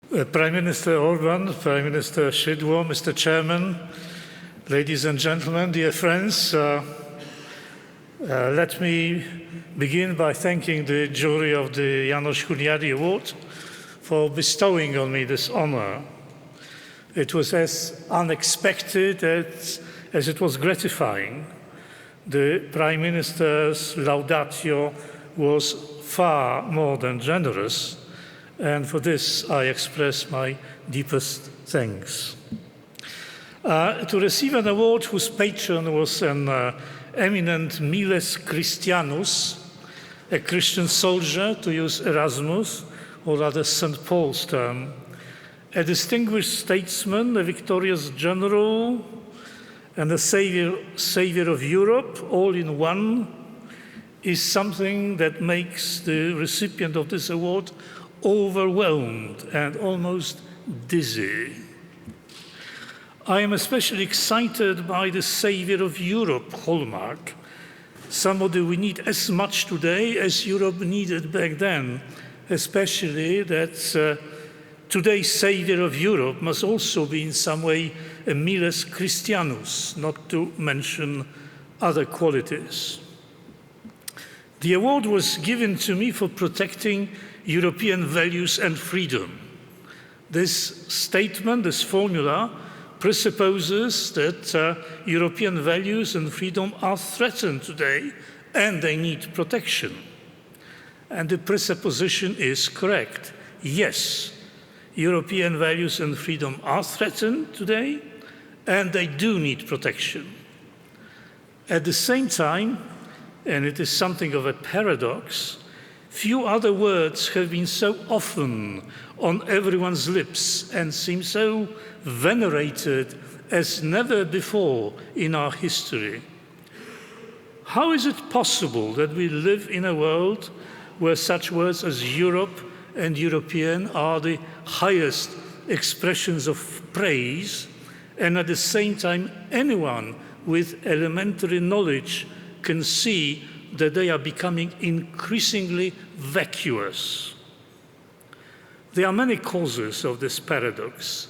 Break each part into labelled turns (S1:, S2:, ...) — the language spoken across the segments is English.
S1: Prime Minister Orbán, Prime Minister Szydło, Mr. Chairman, ladies and gentlemen, dear friends, let me begin by thanking the jury of the János Hunyadi Award for bestowing on me this honor. It was as unexpected as it was gratifying. The Prime Minister's laudatio was far more than generous, and for this I express my deepest thanks. To receive an award whose patron was an eminent miles Christianus, a Christian soldier, to use Erasmus, or rather St. Paul's term, a distinguished statesman, a victorious general, and a savior of Europe, all in one, is something that makes the recipient of this award overwhelmed and almost dizzy. I am especially excited by the Savior of Europe hallmark, somebody we need as much today as Europe needed back then, especially that today's Savior of Europe must also be in some way a miles Christianus, not to mention other qualities. The award was given to me for protecting European values and freedom. This statement, this formula, presupposes that European values and freedom are threatened today and they need protection. And the presupposition is correct. Yes, European values and freedom are threatened today and they do need protection. At the same time, and it is something of a paradox, few other words have been so often on everyone's lips and seem so venerated as never before in our history. How is it possible that we live in a world where such words as Europe and European are the highest expressions of praise, and at the same time anyone with elementary knowledge can see that they are becoming increasingly vacuous? There are many causes of this paradox,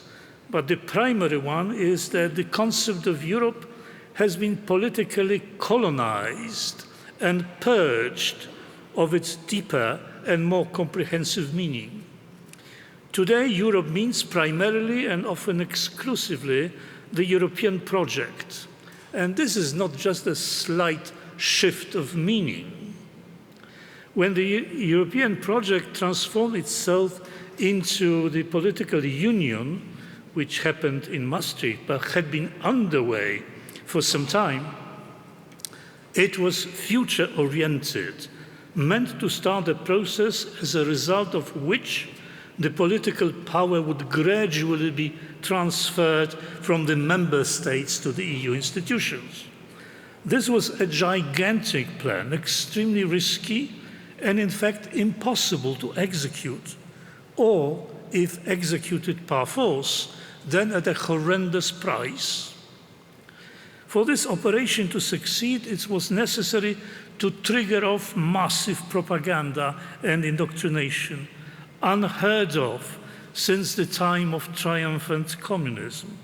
S1: but the primary one is that the concept of Europe has been politically colonized and purged of its deeper and more comprehensive meaning. Today, Europe means primarily and often exclusively the European project, and this is not just a slight shift of meaning. When the European project transformed itself into the political union, which happened in Maastricht but had been underway for some time, it was future-oriented, meant to start a process as a result of which the political power would gradually be transferred from the member states to the EU institutions. This was a gigantic plan, extremely risky, and in fact impossible to execute, or if executed par force, then at a horrendous price. For this operation to succeed, it was necessary to trigger off massive propaganda and indoctrination, unheard of since the time of triumphant communism.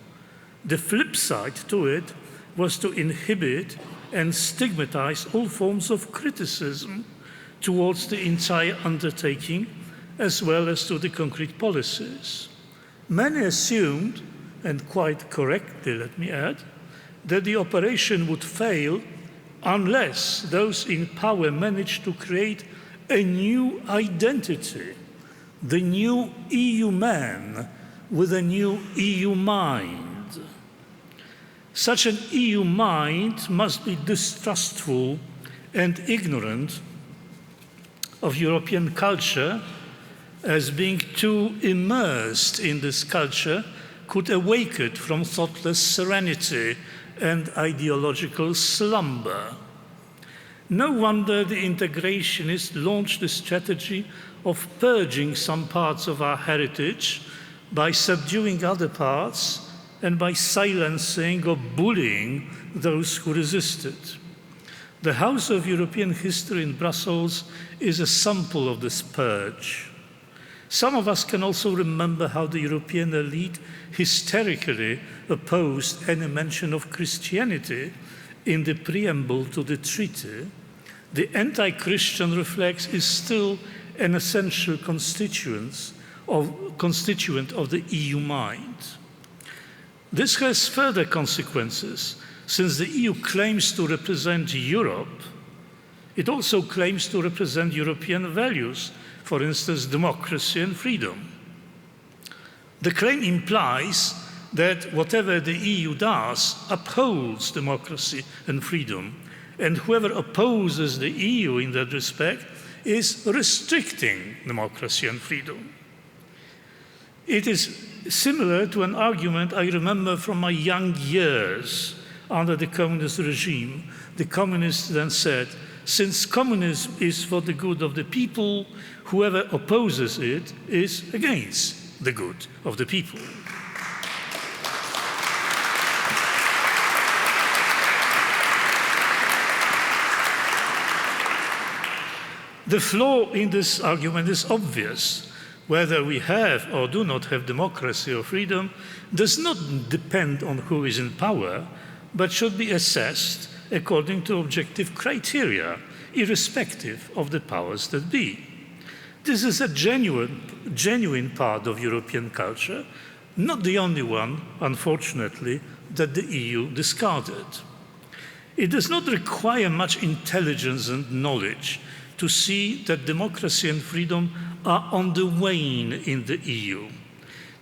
S1: The flip side to it was to inhibit and stigmatize all forms of criticism towards the entire undertaking, as well as to the concrete policies. Many assumed, and quite correctly, let me add, that the operation would fail unless those in power managed to create a new identity, the new EU man with a new EU mind. Such an EU mind must be distrustful and ignorant of European culture, as being too immersed in this culture could awaken from thoughtless serenity and ideological slumber. No wonder the integrationists launched the strategy of purging some parts of our heritage by subduing other parts and by silencing or bullying those who resisted. The House of European History in Brussels is a sample of this purge. Some of us can also remember how the European elite hysterically opposed any mention of Christianity in the preamble to the treaty. The anti-Christian reflex is still an essential constituent of the EU mind. This has further consequences. Since the EU claims to represent Europe, it also claims to represent European values, for instance, democracy and freedom. The claim implies that whatever the EU does upholds democracy and freedom, and whoever opposes the EU in that respect is restricting democracy and freedom. It is similar to an argument I remember from my young years under the communist regime. The communists then said, since communism is for the good of the people, whoever opposes it is against the good of the people. The flaw in this argument is obvious. Whether we have or do not have democracy or freedom does not depend on who is in power, but should be assessed according to objective criteria, irrespective of the powers that be. This is a genuine part of European culture, not the only one, unfortunately, that the EU discarded. It does not require much intelligence and knowledge to see that democracy and freedom are on the wane in the EU.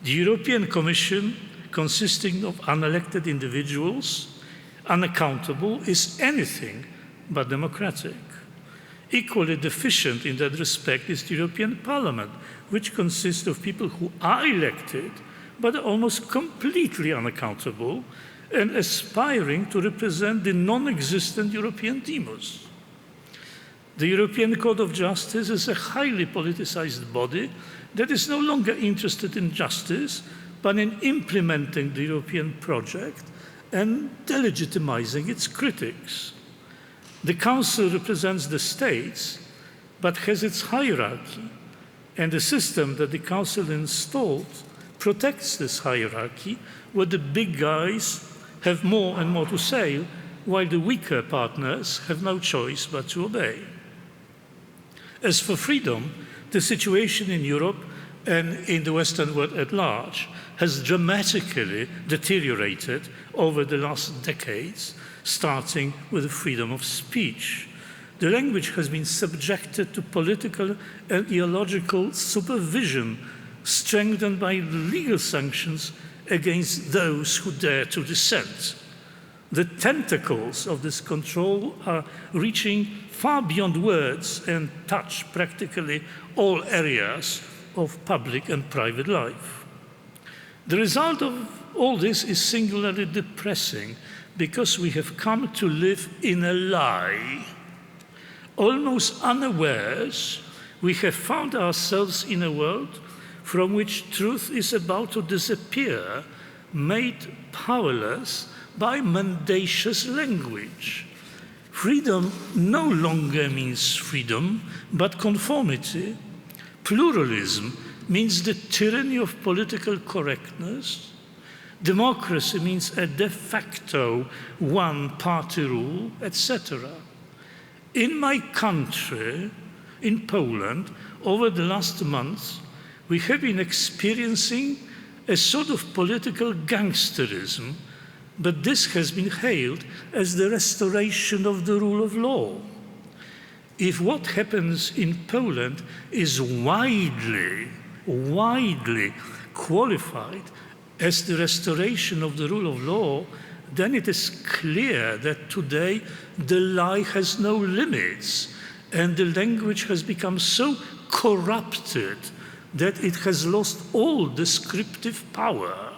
S1: The European Commission, consisting of unelected individuals, unaccountable, is anything but democratic. Equally deficient in that respect is the European Parliament, which consists of people who are elected but are almost completely unaccountable and aspiring to represent the non-existent European demos. The European Court of Justice is a highly politicized body that is no longer interested in justice, but in implementing the European project and delegitimizing its critics. The Council represents the states, but has its hierarchy, and the system that the Council installed protects this hierarchy, where the big guys have more and more to say, while the weaker partners have no choice but to obey. As for freedom, the situation in Europe and in the Western world at large has dramatically deteriorated over the last decades, starting with the freedom of speech. The language has been subjected to political and ideological supervision, strengthened by legal sanctions against those who dare to dissent. The tentacles of this control are reaching far beyond words and touch practically all areas of public and private life. The result of all this is singularly depressing because we have come to live in a lie. Almost unawares, we have found ourselves in a world from which truth is about to disappear, made powerless by mendacious language. Freedom no longer means freedom, but conformity. Pluralism means the tyranny of political correctness. Democracy means a de facto one-party rule, etc. In my country, in Poland, over the last months, we have been experiencing a sort of political gangsterism, but this has been hailed as the restoration of the rule of law. If what happens in Poland is widely qualified as the restoration of the rule of law, then it is clear that today the lie has no limits and the language has become so corrupted that it has lost all descriptive power.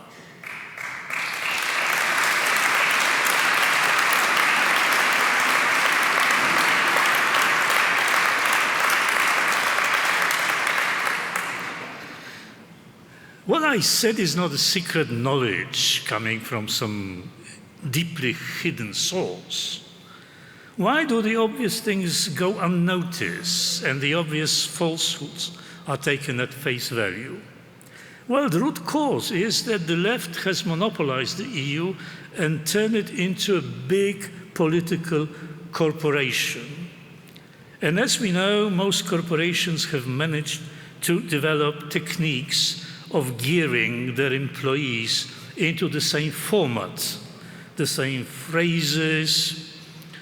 S1: What I said is not a secret knowledge coming from some deeply hidden source. Why do the obvious things go unnoticed and the obvious falsehoods are taken at face value. Well, the root cause is that the left has monopolized the EU and turned it into a big political corporation. And as we know, most corporations have managed to develop techniques of gearing their employees into the same format, the same phrases,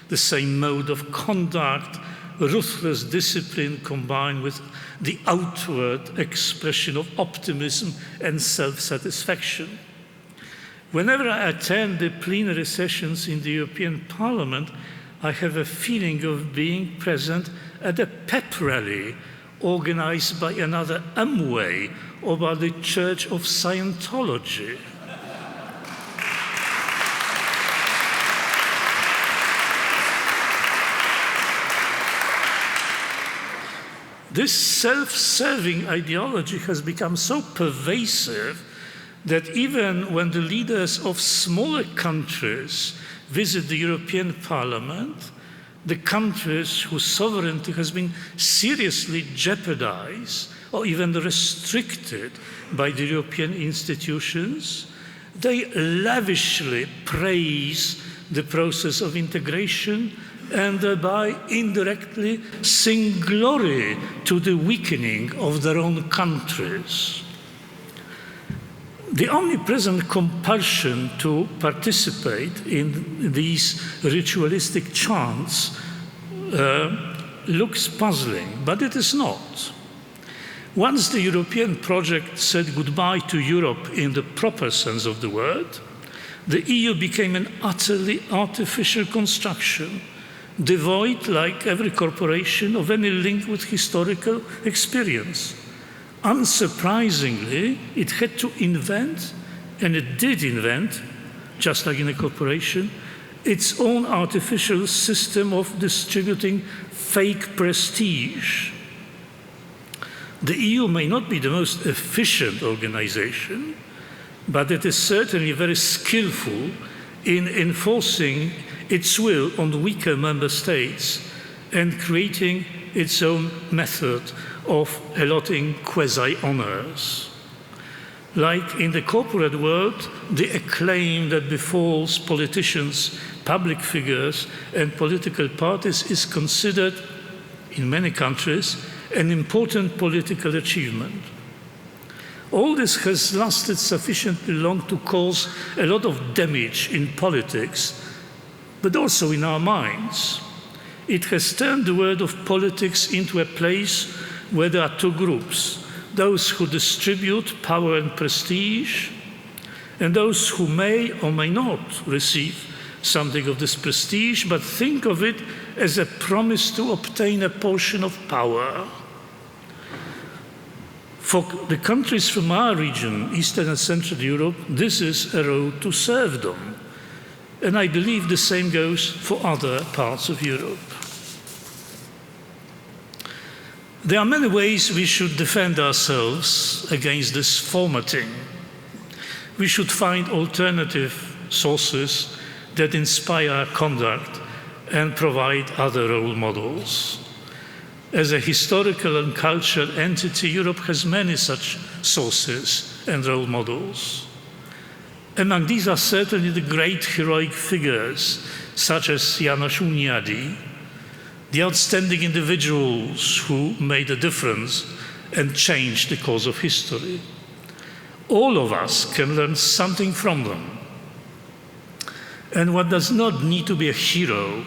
S1: the same mode of conduct, ruthless discipline combined with the outward expression of optimism and self-satisfaction. Whenever I attend the plenary sessions in the European Parliament, I have a feeling of being present at a pep rally organized by another Amway or by the Church of Scientology. This self-serving ideology has become so pervasive that even when the leaders of smaller countries visit the European Parliament, the countries whose sovereignty has been seriously jeopardized or even restricted by the European institutions, they lavishly praise the process of integration and thereby indirectly sing glory to the weakening of their own countries. The omnipresent compulsion to participate in these ritualistic chants looks puzzling, but it is not. Once the European project said goodbye to Europe in the proper sense of the word, the EU became an utterly artificial construction, devoid, like every corporation, of any link with historical experience. Unsurprisingly, it had to invent, and it did invent, just like in a corporation, its own artificial system of distributing fake prestige. The EU may not be the most efficient organization, but it is certainly very skillful in enforcing its will on weaker member states and creating its own method of allotting quasi-honors. Like in the corporate world, the acclaim that befalls politicians, public figures, and political parties is considered, in many countries, an important political achievement. All this has lasted sufficiently long to cause a lot of damage in politics, but also in our minds. It has turned the world of politics into a place where there are two groups: those who distribute power and prestige, and those who may or may not receive something of this prestige, but think of it as a promise to obtain a portion of power. For the countries from our region, Eastern and Central Europe, this is a road to serfdom. And I believe the same goes for other parts of Europe. There are many ways we should defend ourselves against this formatting. We should find alternative sources that inspire our conduct and provide other role models. As a historical and cultural entity, Europe has many such sources and role models. Among these are certainly the great heroic figures, such as János Hunyadi, the outstanding individuals who made a difference and changed the course of history. All of us can learn something from them. And one does not need to be a hero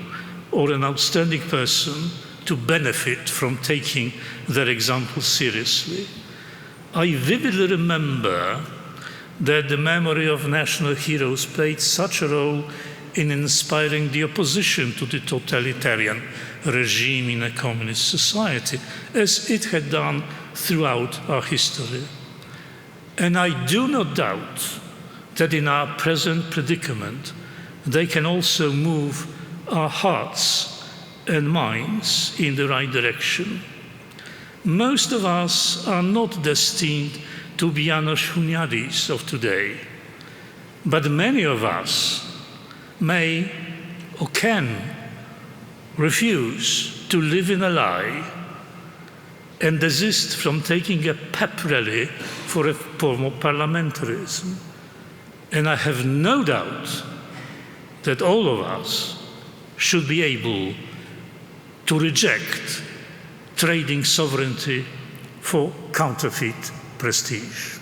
S1: or an outstanding person to benefit from taking their example seriously. I vividly remember that the memory of national heroes played such a role in inspiring the opposition to the totalitarian regime in a communist society, as it had done throughout our history. And I do not doubt that in our present predicament, they can also move our hearts and minds in the right direction. Most of us are not destined to be János Hunyadis of today, but many of us may or can refuse to live in a lie and desist from taking a pep rally for a form of parliamentarism. And I have no doubt that all of us should be able to reject trading sovereignty for counterfeit prestige.